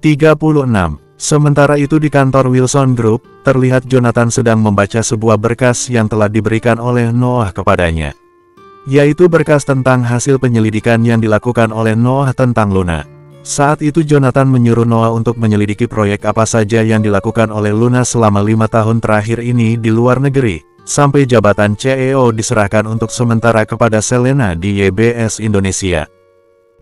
36. Sementara itu di kantor Wilson Group, terlihat Jonathan sedang membaca sebuah berkas yang telah diberikan oleh Noah kepadanya. Yaitu berkas tentang hasil penyelidikan yang dilakukan oleh Noah tentang Luna. Saat itu Jonathan menyuruh Noah untuk menyelidiki proyek apa saja yang dilakukan oleh Luna selama 5 tahun terakhir ini di luar negeri, sampai jabatan CEO diserahkan untuk sementara kepada Selena di YBS Indonesia.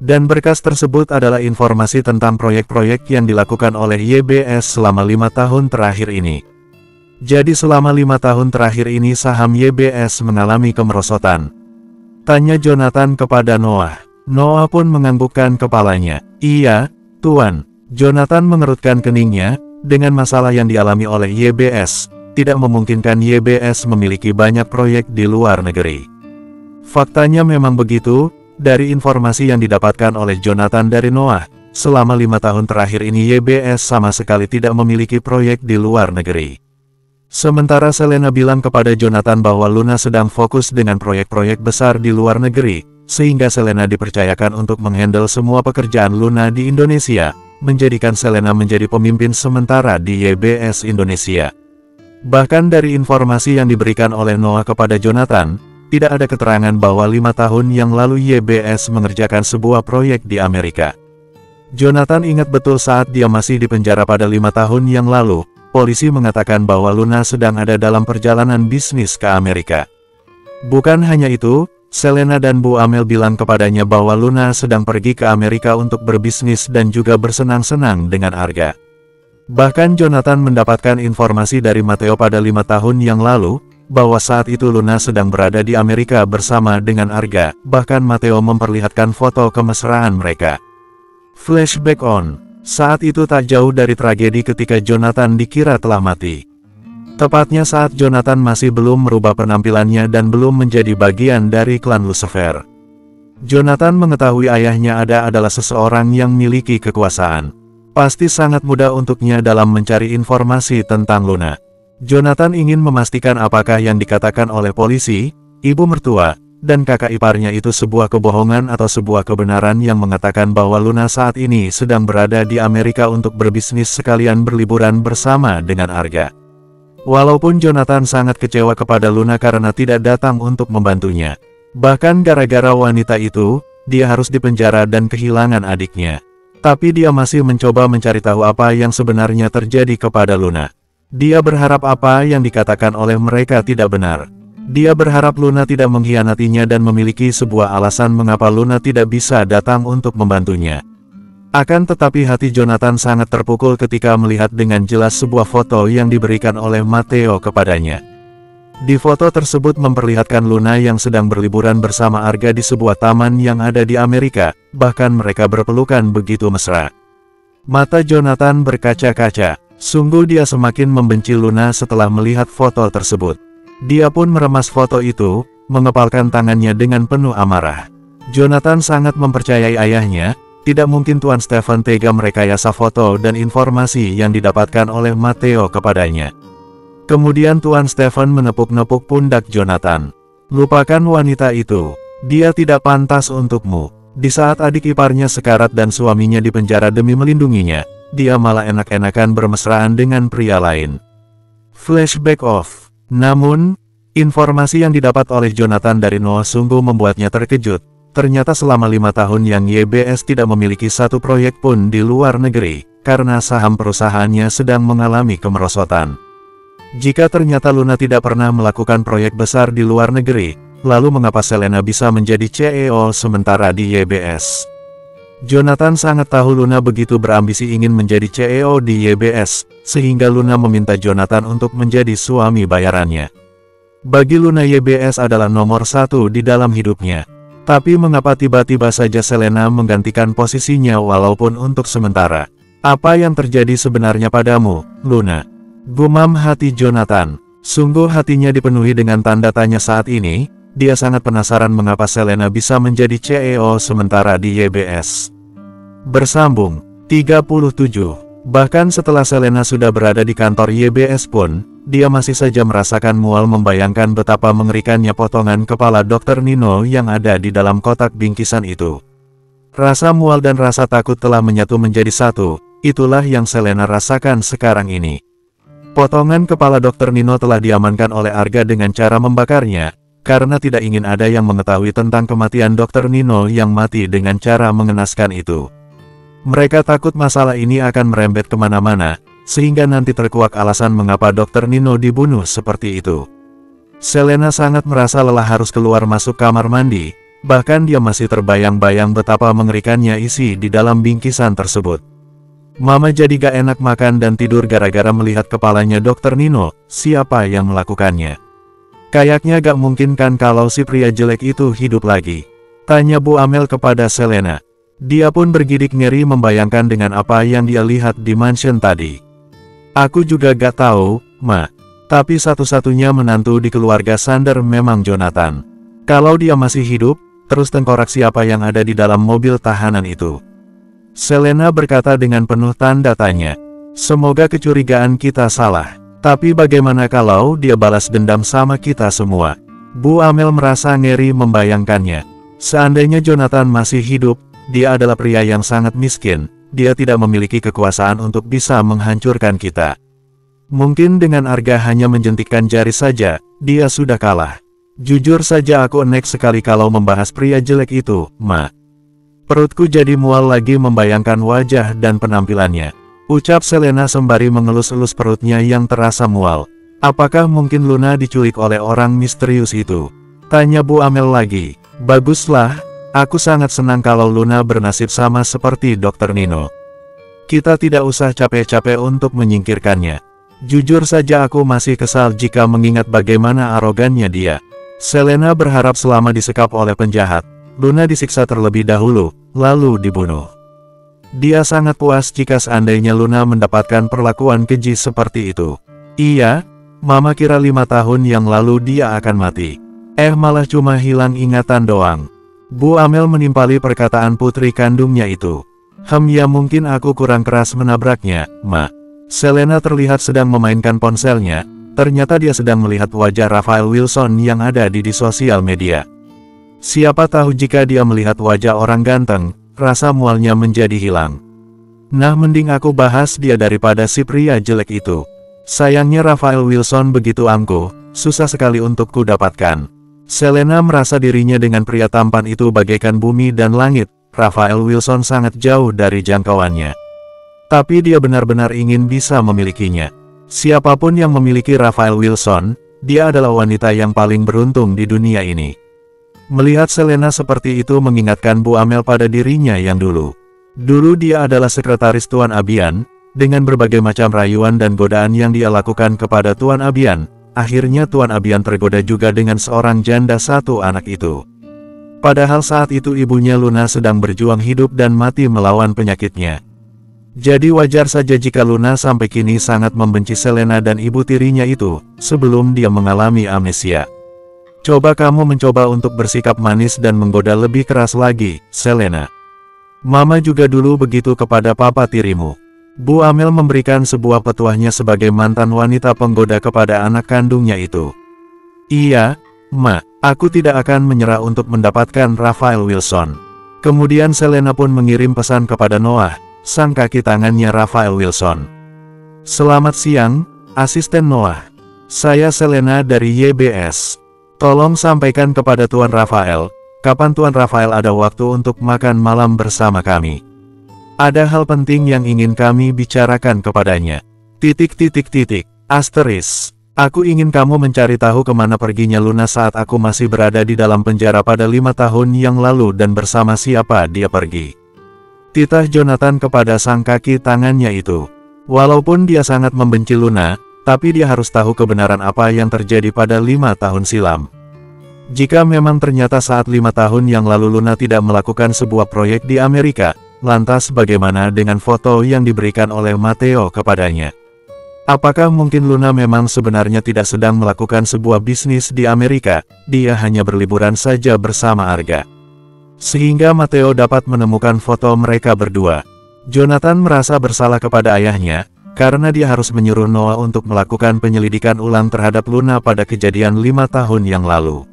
Dan berkas tersebut adalah informasi tentang proyek-proyek yang dilakukan oleh YBS selama 5 tahun terakhir ini. Jadi selama 5 tahun terakhir ini saham YBS mengalami kemerosotan. Tanya Jonathan kepada Noah. Noah pun menganggukkan kepalanya. Iya, Tuan. Jonathan mengerutkan keningnya, dengan masalah yang dialami oleh YBS, tidak memungkinkan YBS memiliki banyak proyek di luar negeri. Faktanya memang begitu. Dari informasi yang didapatkan oleh Jonathan dari Noah, selama 5 tahun terakhir ini YBS sama sekali tidak memiliki proyek di luar negeri. Sementara Selena bilang kepada Jonathan bahwa Luna sedang fokus dengan proyek-proyek besar di luar negeri, sehingga Selena dipercayakan untuk menghandle semua pekerjaan Luna di Indonesia, menjadikan Selena menjadi pemimpin sementara di YBS Indonesia. Bahkan dari informasi yang diberikan oleh Noah kepada Jonathan, tidak ada keterangan bahwa 5 tahun yang lalu YBS mengerjakan sebuah proyek di Amerika. Jonathan ingat betul saat dia masih di penjara pada 5 tahun yang lalu, polisi mengatakan bahwa Luna sedang ada dalam perjalanan bisnis ke Amerika. Bukan hanya itu, Selena dan Bu Amel bilang kepadanya bahwa Luna sedang pergi ke Amerika untuk berbisnis dan juga bersenang-senang dengan Arga. Bahkan Jonathan mendapatkan informasi dari Matteo pada 5 tahun yang lalu, bahwa saat itu Luna sedang berada di Amerika bersama dengan Arga, bahkan Matteo memperlihatkan foto kemesraan mereka. Flashback on. Saat itu tak jauh dari tragedi ketika Jonathan dikira telah mati. Tepatnya saat Jonathan masih belum merubah penampilannya dan belum menjadi bagian dari klan Lucifer. Jonathan mengetahui ayahnya adalah seseorang yang memiliki kekuasaan. Pasti sangat mudah untuknya dalam mencari informasi tentang Luna. Jonathan ingin memastikan apakah yang dikatakan oleh polisi, ibu mertua, dan kakak iparnya itu sebuah kebohongan atau sebuah kebenaran yang mengatakan bahwa Luna saat ini sedang berada di Amerika untuk berbisnis sekalian berliburan bersama dengan Arga. Walaupun Jonathan sangat kecewa kepada Luna karena tidak datang untuk membantunya. Bahkan gara-gara wanita itu, dia harus dipenjara dan kehilangan adiknya. Tapi dia masih mencoba mencari tahu apa yang sebenarnya terjadi kepada Luna. Dia berharap apa yang dikatakan oleh mereka tidak benar. Dia berharap Luna tidak mengkhianatinya dan memiliki sebuah alasan mengapa Luna tidak bisa datang untuk membantunya. Akan tetapi hati Jonathan sangat terpukul ketika melihat dengan jelas sebuah foto yang diberikan oleh Matteo kepadanya. Di foto tersebut memperlihatkan Luna yang sedang berliburan bersama Arga di sebuah taman yang ada di Amerika, bahkan mereka berpelukan begitu mesra. Mata Jonathan berkaca-kaca. Sungguh dia semakin membenci Luna setelah melihat foto tersebut. Dia pun meremas foto itu, mengepalkan tangannya dengan penuh amarah. Jonathan sangat mempercayai ayahnya, tidak mungkin Tuan Stephen tega merekayasa foto dan informasi yang didapatkan oleh Matteo kepadanya. Kemudian Tuan Stephen menepuk-nepuk pundak Jonathan. Lupakan wanita itu, dia tidak pantas untukmu. Di saat adik iparnya sekarat dan suaminya dipenjara demi melindunginya, dia malah enak-enakan bermesraan dengan pria lain. Flashback off. Namun, informasi yang didapat oleh Jonathan dari Noah sungguh membuatnya terkejut. Ternyata selama 5 tahun yang YBS tidak memiliki satu proyek pun di luar negeri, karena saham perusahaannya sedang mengalami kemerosotan. Jika ternyata Luna tidak pernah melakukan proyek besar di luar negeri, lalu mengapa Selena bisa menjadi CEO sementara di YBS? Jonathan sangat tahu Luna begitu berambisi ingin menjadi CEO di YBS, sehingga Luna meminta Jonathan untuk menjadi suami bayarannya. Bagi Luna YBS adalah nomor 1 di dalam hidupnya. Tapi mengapa tiba-tiba saja Selena menggantikan posisinya walaupun untuk sementara? Apa yang terjadi sebenarnya padamu, Luna? Gumam hati Jonathan. Sungguh hatinya dipenuhi dengan tanda tanya saat ini. Dia sangat penasaran mengapa Selena bisa menjadi CEO sementara di YBS. Bersambung 37. Bahkan setelah Selena sudah berada di kantor YBS pun, dia masih saja merasakan mual membayangkan betapa mengerikannya potongan kepala Dr. Nino yang ada di dalam kotak bingkisan itu. Rasa mual dan rasa takut telah menyatu menjadi satu, Itulah yang Selena rasakan sekarang ini. Potongan kepala Dr. Nino telah diamankan oleh Arga dengan cara membakarnya, karena tidak ingin ada yang mengetahui tentang kematian Dr. Nino yang mati dengan cara mengenaskan itu. Mereka takut masalah ini akan merembet kemana-mana, sehingga nanti terkuak alasan mengapa Dr. Nino dibunuh seperti itu. Selena sangat merasa lelah harus keluar masuk kamar mandi, bahkan dia masih terbayang-bayang betapa mengerikannya isi di dalam bingkisan tersebut. Mama jadi gak enak makan dan tidur gara-gara melihat kepalanya Dr. Nino. Siapa yang melakukannya? Kayaknya gak mungkin kan kalau si pria jelek itu hidup lagi, tanya Bu Amel kepada Selena. Dia pun bergidik ngeri membayangkan dengan apa yang dia lihat di mansion tadi. Aku juga gak tahu, Ma. Tapi satu-satunya menantu di keluarga Sander memang Jonathan. Kalau dia masih hidup, terus tengkorak siapa yang ada di dalam mobil tahanan itu? Selena berkata dengan penuh tanda tanya. Semoga kecurigaan kita salah. Tapi bagaimana kalau dia balas dendam sama kita semua? Bu Amel merasa ngeri membayangkannya. Seandainya Jonathan masih hidup, dia adalah pria yang sangat miskin. Dia tidak memiliki kekuasaan untuk bisa menghancurkan kita. Mungkin dengan Arga hanya menjentikkan jari saja, dia sudah kalah. Jujur saja aku enek sekali kalau membahas pria jelek itu, Ma. Perutku jadi mual lagi membayangkan wajah dan penampilannya, ucap Selena sembari mengelus-elus perutnya yang terasa mual. Apakah mungkin Luna diculik oleh orang misterius itu? Tanya Bu Amel lagi. Baguslah, aku sangat senang kalau Luna bernasib sama seperti Dr. Nino. Kita tidak usah capek-capek untuk menyingkirkannya. Jujur saja aku masih kesal jika mengingat bagaimana arogannya dia. Selena berharap selama disekap oleh penjahat, Luna disiksa terlebih dahulu, lalu dibunuh. Dia sangat puas jika seandainya Luna mendapatkan perlakuan keji seperti itu. Iya, Mama kira 5 tahun yang lalu dia akan mati. Malah cuma hilang ingatan doang. Bu Amel menimpali perkataan putri kandungnya itu. Ya mungkin aku kurang keras menabraknya, Ma. Selena terlihat sedang memainkan ponselnya, ternyata dia sedang melihat wajah Raphael Wilson yang ada di sosial media. Siapa tahu jika dia melihat wajah orang ganteng, rasa mualnya menjadi hilang. Nah mending aku bahas dia daripada si pria jelek itu. Sayangnya Raphael Wilson begitu angkuh, susah sekali untuk ku dapatkan. Selena merasa dirinya dengan pria tampan itu bagaikan bumi dan langit. Raphael Wilson sangat jauh dari jangkauannya. Tapi dia benar-benar ingin bisa memilikinya. Siapapun yang memiliki Raphael Wilson, dia adalah wanita yang paling beruntung di dunia ini. Melihat Selena seperti itu mengingatkan Bu Amel pada dirinya yang dulu. Dulu dia adalah sekretaris Tuan Abian, dengan berbagai macam rayuan dan godaan yang dia lakukan kepada Tuan Abian. Akhirnya Tuan Abian tergoda juga dengan seorang janda 1 anak itu. Padahal saat itu ibunya Luna sedang berjuang hidup dan mati melawan penyakitnya. Jadi wajar saja jika Luna sampai kini sangat membenci Selena dan ibu tirinya itu, sebelum dia mengalami amnesia. Coba kamu mencoba untuk bersikap manis dan menggoda lebih keras lagi, Selena. Mama juga dulu begitu kepada papa tirimu. Bu Amel memberikan sebuah petuahnya sebagai mantan wanita penggoda kepada anak kandungnya itu. Iya, Ma, aku tidak akan menyerah untuk mendapatkan Raphael Wilson. Kemudian Selena pun mengirim pesan kepada Noah, sang kaki tangannya Raphael Wilson. Selamat siang, asisten Noah. Saya Selena dari YBS. Tolong sampaikan kepada Tuan Raphael, kapan Tuan Raphael ada waktu untuk makan malam bersama kami. Ada hal penting yang ingin kami bicarakan kepadanya. Asteris. Aku ingin kamu mencari tahu kemana perginya Luna saat aku masih berada di dalam penjara pada 5 tahun yang lalu dan bersama siapa dia pergi. Titah Jonathan kepada sang kaki tangannya itu. Walaupun dia sangat membenci Luna, tapi dia harus tahu kebenaran apa yang terjadi pada 5 tahun silam. Jika memang ternyata saat 5 tahun yang lalu Luna tidak melakukan sebuah proyek di Amerika, lantas bagaimana dengan foto yang diberikan oleh Matteo kepadanya? Apakah mungkin Luna memang sebenarnya tidak sedang melakukan sebuah bisnis di Amerika, dia hanya berliburan saja bersama Arga? Sehingga Matteo dapat menemukan foto mereka berdua. Jonathan merasa bersalah kepada ayahnya, karena dia harus menyuruh Noah untuk melakukan penyelidikan ulang terhadap Luna pada kejadian 5 tahun yang lalu.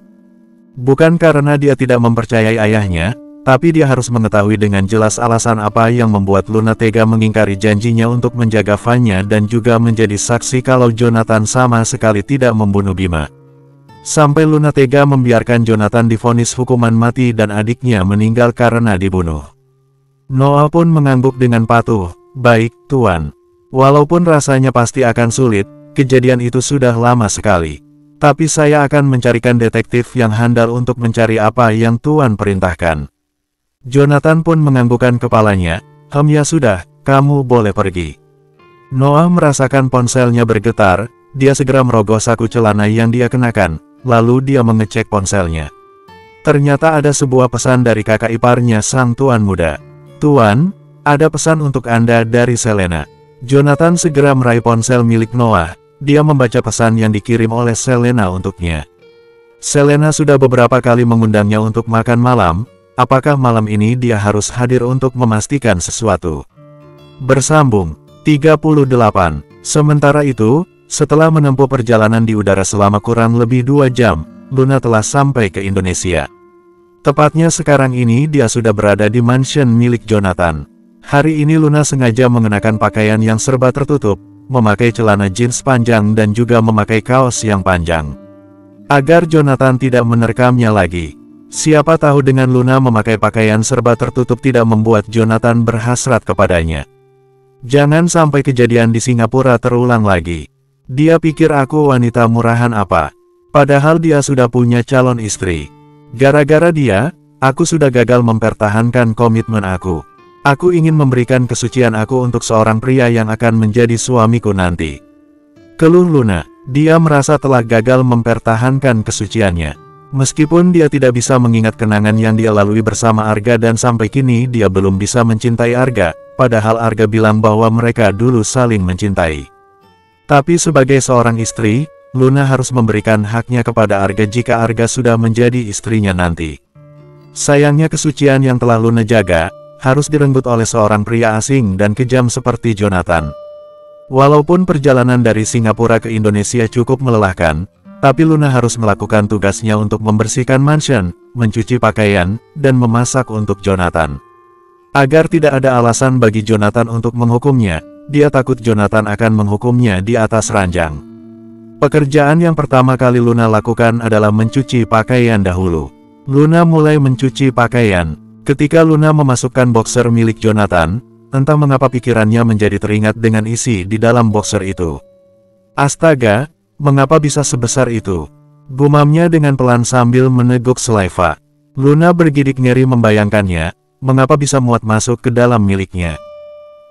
Bukan karena dia tidak mempercayai ayahnya, Tapi dia harus mengetahui dengan jelas alasan apa yang membuat Luna tega mengingkari janjinya untuk menjaga Vanya dan juga menjadi saksi kalau Jonathan sama sekali tidak membunuh Bima. Sampai Luna tega membiarkan Jonathan divonis hukuman mati dan adiknya meninggal karena dibunuh. Noah pun mengangguk dengan patuh. Baik, Tuan. Walaupun rasanya pasti akan sulit, kejadian itu sudah lama sekali. Tapi saya akan mencarikan detektif yang handal untuk mencari apa yang Tuan perintahkan. Jonathan pun menganggukkan kepalanya. Ya sudah, kamu boleh pergi. Noah merasakan ponselnya bergetar, dia segera merogoh saku celana yang dia kenakan, lalu dia mengecek ponselnya. Ternyata ada sebuah pesan dari kakak iparnya sang tuan muda. Tuan, ada pesan untuk Anda dari Selena. Jonathan segera meraih ponsel milik Noah, dia membaca pesan yang dikirim oleh Selena untuknya. Selena sudah beberapa kali mengundangnya untuk makan malam. Apakah malam ini dia harus hadir untuk memastikan sesuatu? Bersambung 38. Sementara itu, setelah menempuh perjalanan di udara selama kurang lebih 2 jam, Luna telah sampai ke Indonesia. Tepatnya sekarang ini dia sudah berada di mansion milik Jonathan. Hari ini Luna sengaja mengenakan pakaian yang serba tertutup, memakai celana jeans panjang dan juga memakai kaos yang panjang. Agar Jonathan tidak menerkamnya lagi. Siapa tahu dengan Luna memakai pakaian serba tertutup tidak membuat Jonathan berhasrat kepadanya. Jangan sampai kejadian di Singapura terulang lagi. Dia pikir aku wanita murahan apa? Padahal dia sudah punya calon istri. Gara-gara dia, aku sudah gagal mempertahankan komitmen aku. Aku ingin memberikan kesucian aku untuk seorang pria yang akan menjadi suamiku nanti. Keluh Luna, dia merasa telah gagal mempertahankan kesuciannya. Meskipun dia tidak bisa mengingat kenangan yang dia lalui bersama Arga dan sampai kini dia belum bisa mencintai Arga, padahal Arga bilang bahwa mereka dulu saling mencintai. Tapi sebagai seorang istri, Luna harus memberikan haknya kepada Arga jika Arga sudah menjadi istrinya nanti. Sayangnya kesucian yang telah Luna jaga, harus direnggut oleh seorang pria asing dan kejam seperti Jonathan. Walaupun perjalanan dari Singapura ke Indonesia cukup melelahkan, tapi Luna harus melakukan tugasnya untuk membersihkan mansion, mencuci pakaian, dan memasak untuk Jonathan. Agar tidak ada alasan bagi Jonathan untuk menghukumnya, dia takut Jonathan akan menghukumnya di atas ranjang. Pekerjaan yang pertama kali Luna lakukan adalah mencuci pakaian dahulu. Luna mulai mencuci pakaian. Ketika Luna memasukkan boxer milik Jonathan, entah mengapa pikirannya menjadi teringat dengan isi di dalam boxer itu. Astaga! Mengapa bisa sebesar itu? Gumamnya dengan pelan sambil meneguk Sliva. Luna bergidik ngeri membayangkannya, mengapa bisa muat masuk ke dalam miliknya.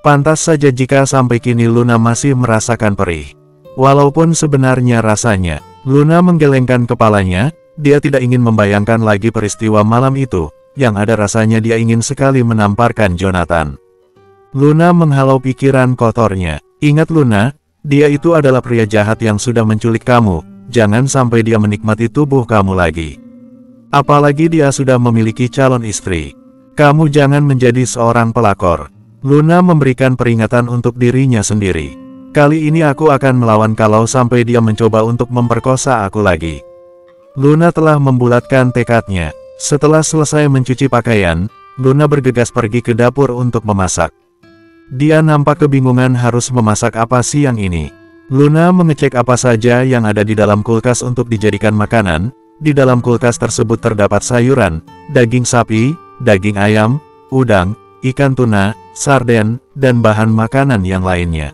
Pantas saja jika sampai kini Luna masih merasakan perih. Walaupun sebenarnya rasanya, Luna menggelengkan kepalanya, dia tidak ingin membayangkan lagi peristiwa malam itu, yang ada rasanya dia ingin sekali menamparkan Jonathan. Luna menghalau pikiran kotornya. Ingat Luna, dia itu adalah pria jahat yang sudah menculik kamu, jangan sampai dia menikmati tubuh kamu lagi. Apalagi dia sudah memiliki calon istri. Kamu jangan menjadi seorang pelakor. Luna memberikan peringatan untuk dirinya sendiri. Kali ini aku akan melawan kalau sampai dia mencoba untuk memperkosa aku lagi. Luna telah membulatkan tekadnya. Setelah selesai mencuci pakaian, Luna bergegas pergi ke dapur untuk memasak. Dia nampak kebingungan harus memasak apa siang ini. Luna mengecek apa saja yang ada di dalam kulkas untuk dijadikan makanan. Di dalam kulkas tersebut terdapat sayuran, daging sapi, daging ayam, udang, ikan tuna, sarden, dan bahan makanan yang lainnya.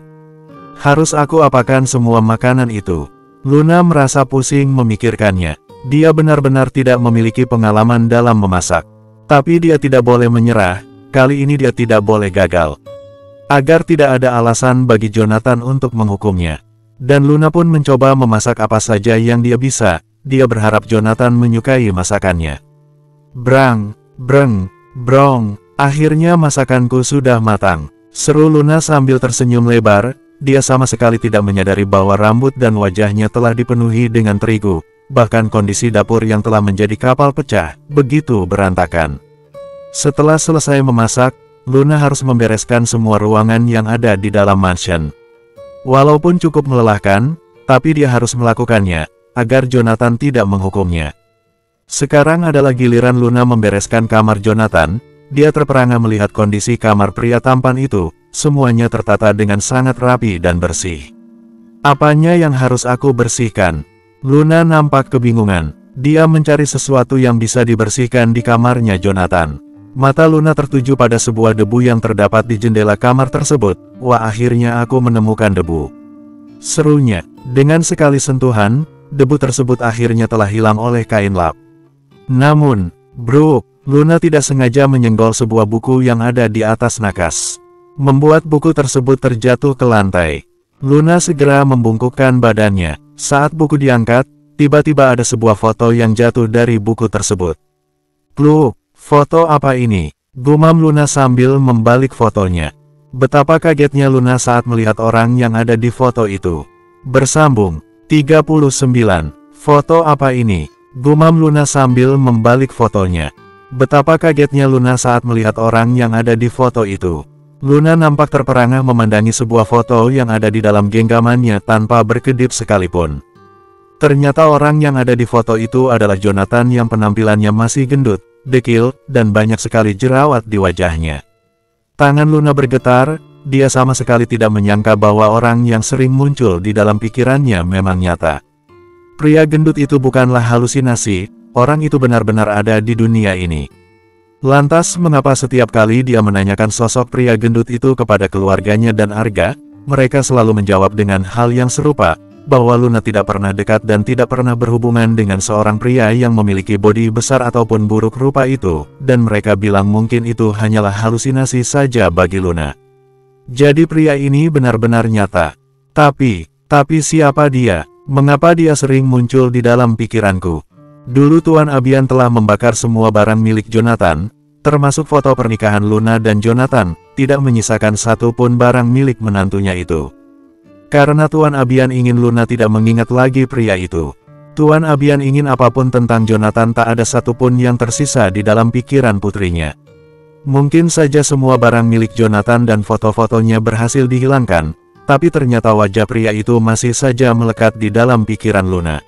Harus aku apakan semua makanan itu? Luna merasa pusing memikirkannya. Dia benar-benar tidak memiliki pengalaman dalam memasak. Tapi dia tidak boleh menyerah, kali ini dia tidak boleh gagal. Agar tidak ada alasan bagi Jonathan untuk menghukumnya. Dan Luna pun mencoba memasak apa saja yang dia bisa, dia berharap Jonathan menyukai masakannya. Brang, breng, brong, akhirnya masakanku sudah matang. Seru Luna sambil tersenyum lebar, dia sama sekali tidak menyadari bahwa rambut dan wajahnya telah dipenuhi dengan terigu. Bahkan kondisi dapur yang telah menjadi kapal pecah, begitu berantakan. Setelah selesai memasak, Luna harus membereskan semua ruangan yang ada di dalam mansion. Walaupun cukup melelahkan, tapi dia harus melakukannya, agar Jonathan tidak menghukumnya. Sekarang adalah giliran Luna membereskan kamar Jonathan. Dia terperangah melihat kondisi kamar pria tampan itu, semuanya tertata dengan sangat rapi dan bersih. Apanya yang harus aku bersihkan? Luna nampak kebingungan. Dia mencari sesuatu yang bisa dibersihkan di kamarnya Jonathan. Mata Luna tertuju pada sebuah debu yang terdapat di jendela kamar tersebut. Wah, akhirnya aku menemukan debu, serunya. Dengan sekali sentuhan, debu tersebut akhirnya telah hilang oleh kain lap. Namun, bro, Luna tidak sengaja menyenggol sebuah buku yang ada di atas nakas, membuat buku tersebut terjatuh ke lantai. Luna segera membungkukkan badannya. Saat buku diangkat, tiba-tiba ada sebuah foto yang jatuh dari buku tersebut. Loh, foto apa ini? Gumam Luna sambil membalik fotonya. Betapa kagetnya Luna saat melihat orang yang ada di foto itu. Bersambung, 39. Foto apa ini? Gumam Luna sambil membalik fotonya. Betapa kagetnya Luna saat melihat orang yang ada di foto itu. Luna nampak terperangah memandangi sebuah foto yang ada di dalam genggamannya tanpa berkedip sekalipun. Ternyata orang yang ada di foto itu adalah Jonathan yang penampilannya masih gendut, dekil, dan banyak sekali jerawat di wajahnya. Tangan Luna bergetar, dia sama sekali tidak menyangka bahwa orang yang sering muncul di dalam pikirannya memang nyata. Pria gendut itu bukanlah halusinasi, orang itu benar-benar ada di dunia ini. Lantas mengapa setiap kali dia menanyakan sosok pria gendut itu kepada keluarganya dan Arga, mereka selalu menjawab dengan hal yang serupa, bahwa Luna tidak pernah dekat dan tidak pernah berhubungan dengan seorang pria yang memiliki bodi besar ataupun buruk rupa itu, dan mereka bilang mungkin itu hanyalah halusinasi saja bagi Luna. Jadi pria ini benar-benar nyata. Tapi siapa dia? Mengapa dia sering muncul di dalam pikiranku? Dulu Tuan Abian telah membakar semua barang milik Jonathan, termasuk foto pernikahan Luna dan Jonathan, tidak menyisakan satu pun barang milik menantunya itu. Karena Tuan Abian ingin Luna tidak mengingat lagi pria itu. Tuan Abian ingin apapun tentang Jonathan tak ada satupun yang tersisa di dalam pikiran putrinya. Mungkin saja semua barang milik Jonathan dan foto-fotonya berhasil dihilangkan, tapi ternyata wajah pria itu masih saja melekat di dalam pikiran Luna.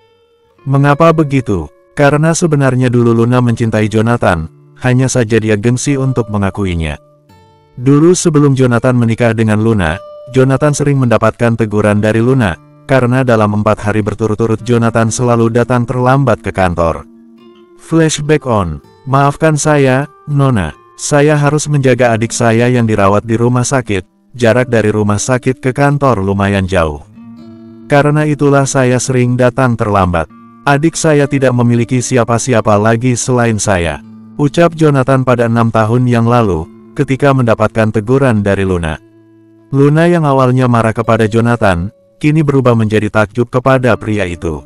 Mengapa begitu? Karena sebenarnya dulu Luna mencintai Jonathan, hanya saja dia gengsi untuk mengakuinya. Dulu sebelum Jonathan menikah dengan Luna, Jonathan sering mendapatkan teguran dari Luna, karena dalam 4 hari berturut-turut Jonathan selalu datang terlambat ke kantor. Flashback on. Maafkan saya, Nona. Saya harus menjaga adik saya yang dirawat di rumah sakit. Jarak dari rumah sakit ke kantor lumayan jauh. Karena itulah saya sering datang terlambat. Adik saya tidak memiliki siapa-siapa lagi selain saya, ucap Jonathan pada 6 tahun yang lalu, ketika mendapatkan teguran dari Luna. Luna yang awalnya marah kepada Jonathan, kini berubah menjadi takjub kepada pria itu.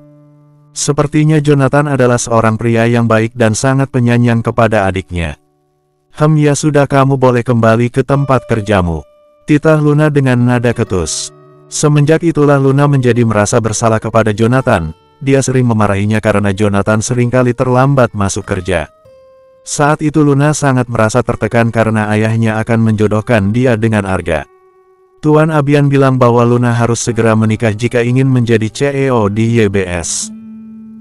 Sepertinya Jonathan adalah seorang pria yang baik dan sangat penyayang kepada adiknya. Ya sudah, kamu boleh kembali ke tempat kerjamu, titah Luna dengan nada ketus. Semenjak itulah Luna menjadi merasa bersalah kepada Jonathan, dia sering memarahinya karena Jonathan seringkali terlambat masuk kerja. Saat itu Luna sangat merasa tertekan karena ayahnya akan menjodohkan dia dengan Arga. Tuan Abian bilang bahwa Luna harus segera menikah jika ingin menjadi CEO di YBS.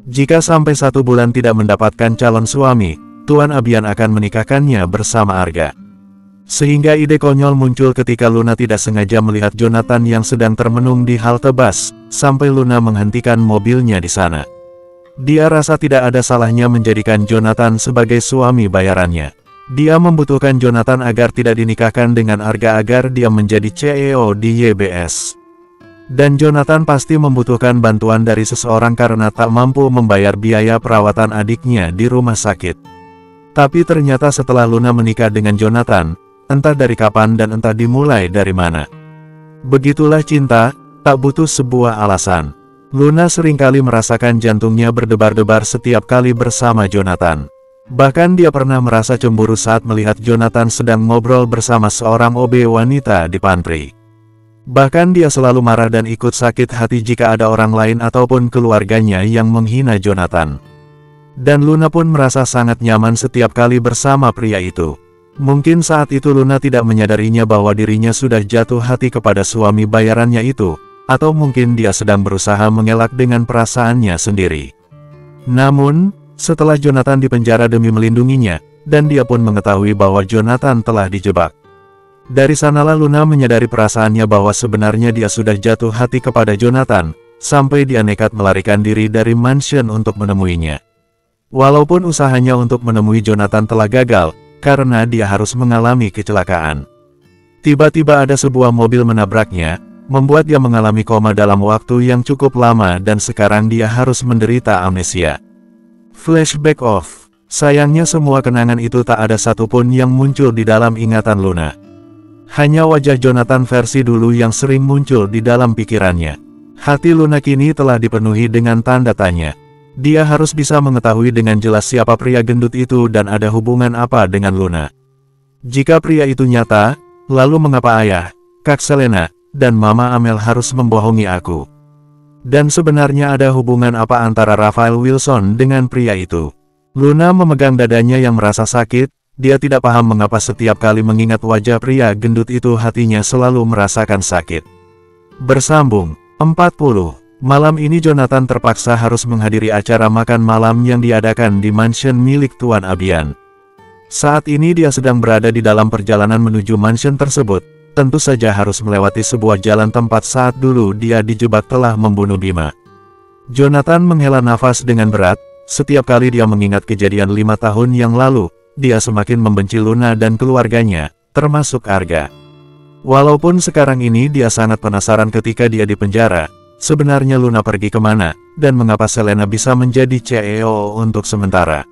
Jika sampai 1 bulan tidak mendapatkan calon suami, Tuan Abian akan menikahkannya bersama Arga. Sehingga ide konyol muncul ketika Luna tidak sengaja melihat Jonathan yang sedang termenung di halte bus, sampai Luna menghentikan mobilnya di sana. Dia rasa tidak ada salahnya menjadikan Jonathan sebagai suami bayarannya. Dia membutuhkan Jonathan agar tidak dinikahkan dengan Arga agar dia menjadi CEO di YBS. Dan Jonathan pasti membutuhkan bantuan dari seseorang karena tak mampu membayar biaya perawatan adiknya di rumah sakit. Tapi ternyata setelah Luna menikah dengan Jonathan, entah dari kapan dan entah dimulai dari mana. Begitulah cinta, tak butuh sebuah alasan. Luna seringkali merasakan jantungnya berdebar-debar setiap kali bersama Jonathan. Bahkan dia pernah merasa cemburu saat melihat Jonathan sedang ngobrol bersama seorang OB wanita di pantry. Bahkan dia selalu marah dan ikut sakit hati jika ada orang lain ataupun keluarganya yang menghina Jonathan. Dan Luna pun merasa sangat nyaman setiap kali bersama pria itu. Mungkin saat itu Luna tidak menyadarinya bahwa dirinya sudah jatuh hati kepada suami bayarannya itu, atau mungkin dia sedang berusaha mengelak dengan perasaannya sendiri. Namun, Setelah Jonathan dipenjara demi melindunginya, dan dia pun mengetahui bahwa Jonathan telah dijebak. Dari sanalah Luna menyadari perasaannya bahwa sebenarnya dia sudah jatuh hati kepada Jonathan, sampai dia nekat melarikan diri dari mansion untuk menemuinya. Walaupun usahanya untuk menemui Jonathan telah gagal, karena dia harus mengalami kecelakaan. Tiba-tiba ada sebuah mobil menabraknya, membuat dia mengalami koma dalam waktu yang cukup lama dan sekarang dia harus menderita amnesia. Flashback off. Sayangnya semua kenangan itu tak ada satupun yang muncul di dalam ingatan Luna. Hanya wajah Jonathan versi dulu yang sering muncul di dalam pikirannya. Hati Luna kini telah dipenuhi dengan tanda tanya. Dia harus bisa mengetahui dengan jelas siapa pria gendut itu dan ada hubungan apa dengan Luna. Jika pria itu nyata, lalu mengapa ayah, Kak Selena, dan Mama Amel harus membohongi aku? Dan sebenarnya ada hubungan apa antara Raphael Wilson dengan pria itu? Luna memegang dadanya yang merasa sakit, dia tidak paham mengapa setiap kali mengingat wajah pria gendut itu hatinya selalu merasakan sakit. Bersambung 40. Malam ini Jonathan terpaksa harus menghadiri acara makan malam yang diadakan di mansion milik Tuan Abian. Saat ini dia sedang berada di dalam perjalanan menuju mansion tersebut, tentu saja harus melewati sebuah jalan tempat saat dulu dia dijebak telah membunuh Bima. Jonathan menghela nafas dengan berat, setiap kali dia mengingat kejadian 5 tahun yang lalu, dia semakin membenci Luna dan keluarganya, termasuk Arga. Walaupun sekarang ini dia sangat penasaran ketika dia di penjara, sebenarnya Luna pergi kemana, dan mengapa Selena bisa menjadi CEO untuk sementara.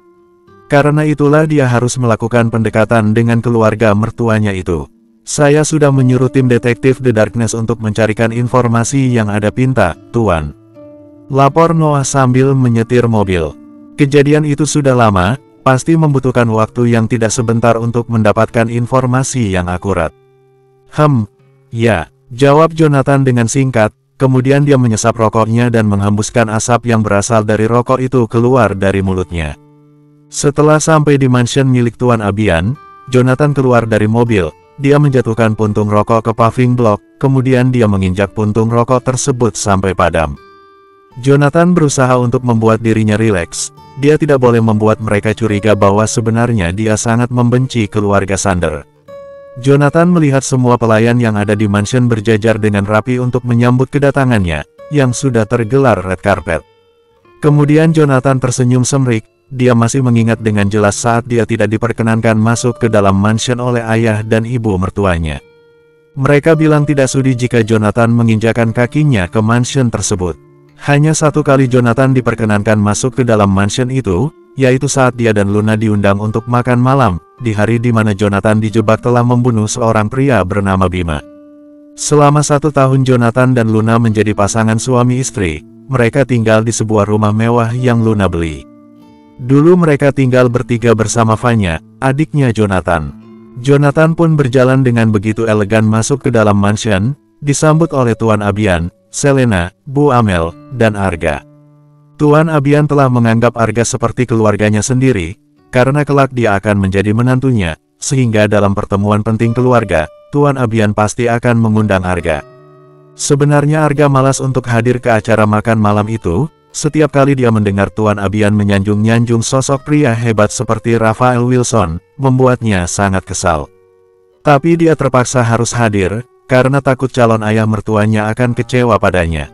Karena itulah dia harus melakukan pendekatan dengan keluarga mertuanya itu. Saya sudah menyuruh tim detektif The Darkness untuk mencarikan informasi yang ada pinta, Tuan. Lapor Noah sambil menyetir mobil. Kejadian itu sudah lama, pasti membutuhkan waktu yang tidak sebentar untuk mendapatkan informasi yang akurat. Ya, jawab Jonathan dengan singkat. Kemudian dia menyesap rokoknya dan menghembuskan asap yang berasal dari rokok itu keluar dari mulutnya. Setelah sampai di mansion milik Tuan Abian, Jonathan keluar dari mobil. Dia menjatuhkan puntung rokok ke paving block, kemudian dia menginjak puntung rokok tersebut sampai padam. Jonathan berusaha untuk membuat dirinya rileks. Dia tidak boleh membuat mereka curiga bahwa sebenarnya dia sangat membenci keluarga Sander. Jonathan melihat semua pelayan yang ada di mansion berjajar dengan rapi untuk menyambut kedatangannya, yang sudah tergelar red carpet. Kemudian Jonathan tersenyum semrik, dia masih mengingat dengan jelas saat dia tidak diperkenankan masuk ke dalam mansion oleh ayah dan ibu mertuanya. Mereka bilang tidak sudi jika Jonathan menginjakan kakinya ke mansion tersebut. Hanya satu kali Jonathan diperkenankan masuk ke dalam mansion itu, yaitu saat dia dan Luna diundang untuk makan malam, di hari di mana Jonathan dijebak telah membunuh seorang pria bernama Bima. Selama 1 tahun Jonathan dan Luna menjadi pasangan suami istri, mereka tinggal di sebuah rumah mewah yang Luna beli. Dulu mereka tinggal bertiga bersama Vanya, adiknya Jonathan. Jonathan pun berjalan dengan begitu elegan masuk ke dalam mansion, disambut oleh Tuan Abian, Selena, Bu Amel, dan Arga. Tuan Abian telah menganggap Arga seperti keluarganya sendiri, karena kelak dia akan menjadi menantunya, sehingga dalam pertemuan penting keluarga, Tuan Abian pasti akan mengundang Arga. Sebenarnya Arga malas untuk hadir ke acara makan malam itu, setiap kali dia mendengar Tuan Abian menyanjung-nyanjung sosok pria hebat seperti Raphael Wilson, membuatnya sangat kesal. Tapi dia terpaksa harus hadir, karena takut calon ayah mertuanya akan kecewa padanya.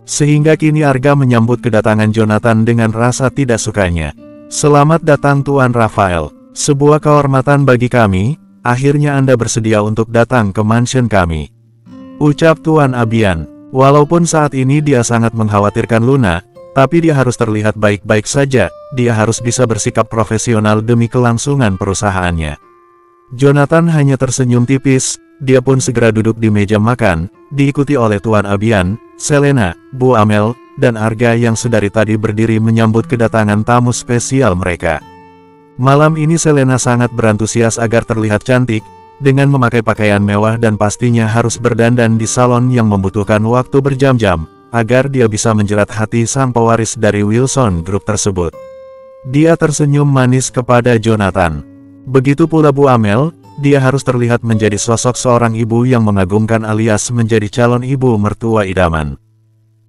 Sehingga kini Arga menyambut kedatangan Jonathan dengan rasa tidak sukanya. Selamat datang Tuan Raphael, sebuah kehormatan bagi kami, akhirnya Anda bersedia untuk datang ke mansion kami. Ucap Tuan Abian, walaupun saat ini dia sangat mengkhawatirkan Luna, tapi dia harus terlihat baik-baik saja, dia harus bisa bersikap profesional demi kelangsungan perusahaannya. Jonathan hanya tersenyum tipis, dia pun segera duduk di meja makan, diikuti oleh Tuan Abian, Selena, Bu Amel, dan Arga yang sedari tadi berdiri menyambut kedatangan tamu spesial mereka. Malam ini Selena sangat berantusias agar terlihat cantik, dengan memakai pakaian mewah dan pastinya harus berdandan di salon yang membutuhkan waktu berjam-jam, agar dia bisa menjerat hati sang pewaris dari Wilson Group tersebut. Dia tersenyum manis kepada Jonathan. Begitu pula Bu Amel, dia harus terlihat menjadi sosok seorang ibu yang mengagumkan alias menjadi calon ibu mertua idaman.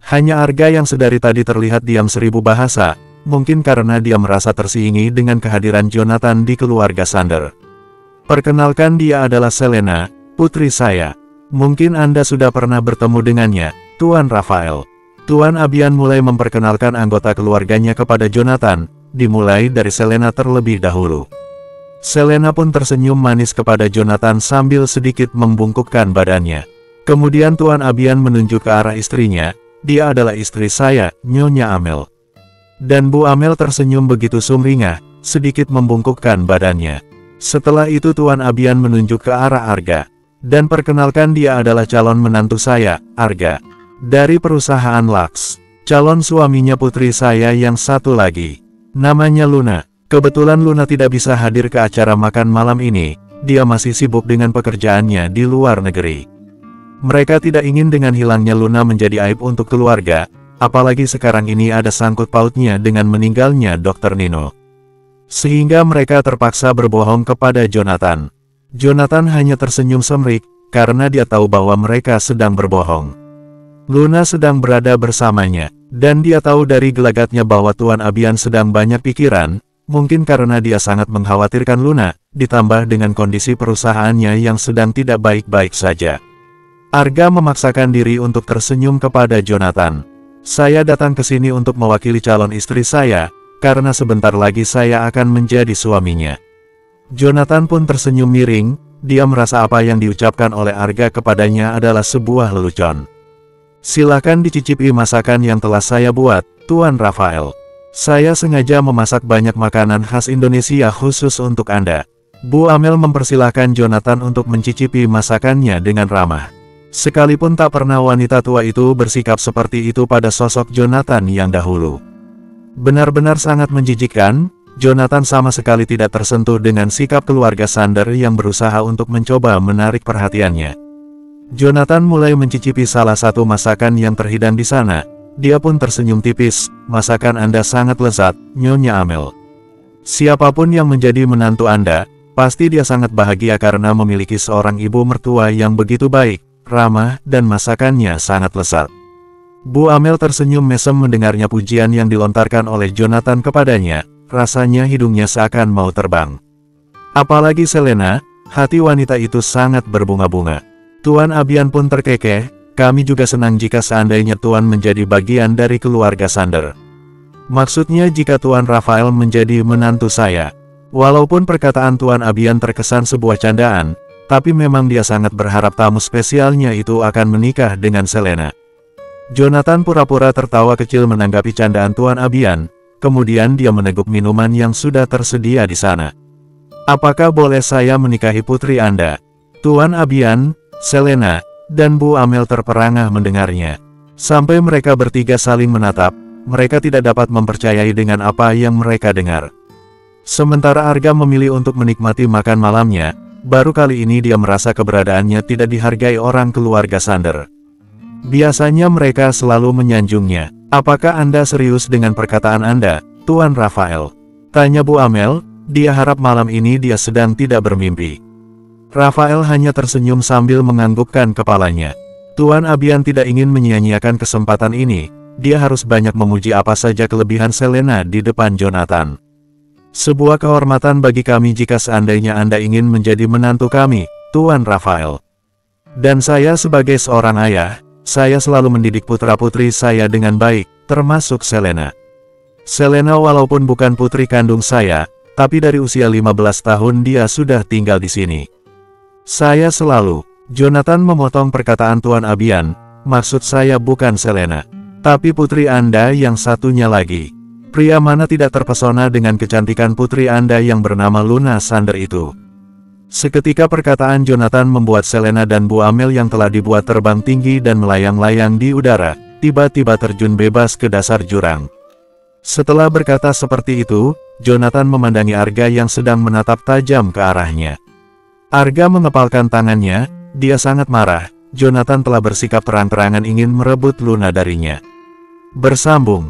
Hanya Arga yang sedari tadi terlihat diam 1000 bahasa, mungkin karena dia merasa tersingi dengan kehadiran Jonathan di keluarga Sander. Perkenalkan, dia adalah Selena, putri saya. Mungkin Anda sudah pernah bertemu dengannya, Tuan Raphael. Tuan Abian mulai memperkenalkan anggota keluarganya kepada Jonathan, dimulai dari Selena terlebih dahulu. Selena pun tersenyum manis kepada Jonathan sambil sedikit membungkukkan badannya. Kemudian Tuan Abian menunjuk ke arah istrinya, dia adalah istri saya, Nyonya Amel. Dan Bu Amel tersenyum begitu sumringah, sedikit membungkukkan badannya. Setelah itu Tuan Abian menunjuk ke arah Arga. Dan perkenalkan, dia adalah calon menantu saya, Arga. Dari perusahaan Lux. Calon suaminya putri saya yang satu lagi. Namanya Luna. Kebetulan Luna tidak bisa hadir ke acara makan malam ini, dia masih sibuk dengan pekerjaannya di luar negeri. Mereka tidak ingin dengan hilangnya Luna menjadi aib untuk keluarga, apalagi sekarang ini ada sangkut pautnya dengan meninggalnya Dr. Nino. Sehingga mereka terpaksa berbohong kepada Jonathan. Jonathan hanya tersenyum semrik, karena dia tahu bahwa mereka sedang berbohong. Luna sedang berada bersamanya, dan dia tahu dari gelagatnya bahwa Tuan Abian sedang banyak pikiran, mungkin karena dia sangat mengkhawatirkan Luna, ditambah dengan kondisi perusahaannya yang sedang tidak baik-baik saja. Arga memaksakan diri untuk tersenyum kepada Jonathan. Saya datang ke sini untuk mewakili calon istri saya, karena sebentar lagi saya akan menjadi suaminya. Jonathan pun tersenyum miring, dia merasa apa yang diucapkan oleh Arga kepadanya adalah sebuah lelucon. Silakan dicicipi masakan yang telah saya buat, Tuan Raphael. Saya sengaja memasak banyak makanan khas Indonesia khusus untuk Anda. Bu Amel mempersilahkan Jonathan untuk mencicipi masakannya dengan ramah. Sekalipun tak pernah wanita tua itu bersikap seperti itu pada sosok Jonathan yang dahulu. Benar-benar sangat menjijikkan, Jonathan sama sekali tidak tersentuh dengan sikap keluarga Sander yang berusaha untuk mencoba menarik perhatiannya. Jonathan mulai mencicipi salah satu masakan yang terhidang di sana. Dia pun tersenyum tipis, masakan Anda sangat lezat, Nyonya Amel. Siapapun yang menjadi menantu Anda, pasti dia sangat bahagia karena memiliki seorang ibu mertua yang begitu baik, ramah, dan masakannya sangat lezat. Bu Amel tersenyum mesem mendengarnya pujian yang dilontarkan oleh Jonathan kepadanya, rasanya hidungnya seakan mau terbang. Apalagi Selena, hati wanita itu sangat berbunga-bunga. Tuan Abian pun terkekeh, kami juga senang jika seandainya Tuan menjadi bagian dari keluarga Sander. Maksudnya jika Tuan Raphael menjadi menantu saya. Walaupun perkataan Tuan Abian terkesan sebuah candaan, tapi memang dia sangat berharap tamu spesialnya itu akan menikah dengan Selena. Jonathan pura-pura tertawa kecil menanggapi candaan Tuan Abian, kemudian dia meneguk minuman yang sudah tersedia di sana. Apakah boleh saya menikahi putri Anda? Tuan Abian, Selena, dan Bu Amel terperangah mendengarnya. Sampai mereka bertiga saling menatap, mereka tidak dapat mempercayai dengan apa yang mereka dengar. Sementara Arga memilih untuk menikmati makan malamnya, baru kali ini dia merasa keberadaannya tidak dihargai orang keluarga Sander. Biasanya mereka selalu menyanjungnya. Apakah Anda serius dengan perkataan Anda, Tuan Raphael? Tanya Bu Amel, dia harap malam ini dia sedang tidak bermimpi. Raphael hanya tersenyum sambil menganggukkan kepalanya. Tuan Abian tidak ingin menyia-nyiakan kesempatan ini, dia harus banyak memuji apa saja kelebihan Selena di depan Jonathan. Sebuah kehormatan bagi kami jika seandainya Anda ingin menjadi menantu kami, Tuan Raphael. Dan saya sebagai seorang ayah, saya selalu mendidik putra-putri saya dengan baik, termasuk Selena. Selena walaupun bukan putri kandung saya, tapi dari usia 15 tahun dia sudah tinggal di sini. Saya selalu, Jonathan memotong perkataan Tuan Abian, maksud saya bukan Selena, tapi putri Anda yang satunya lagi. Pria mana tidak terpesona dengan kecantikan putri Anda yang bernama Luna Sander itu? Seketika perkataan Jonathan membuat Selena dan Bu Amel yang telah dibuat terbang tinggi dan melayang-layang di udara, tiba-tiba terjun bebas ke dasar jurang. Setelah berkata seperti itu, Jonathan memandangi Arga yang sedang menatap tajam ke arahnya. Arga mengepalkan tangannya, dia sangat marah, Jonathan telah bersikap terang-terangan ingin merebut Luna darinya. Bersambung.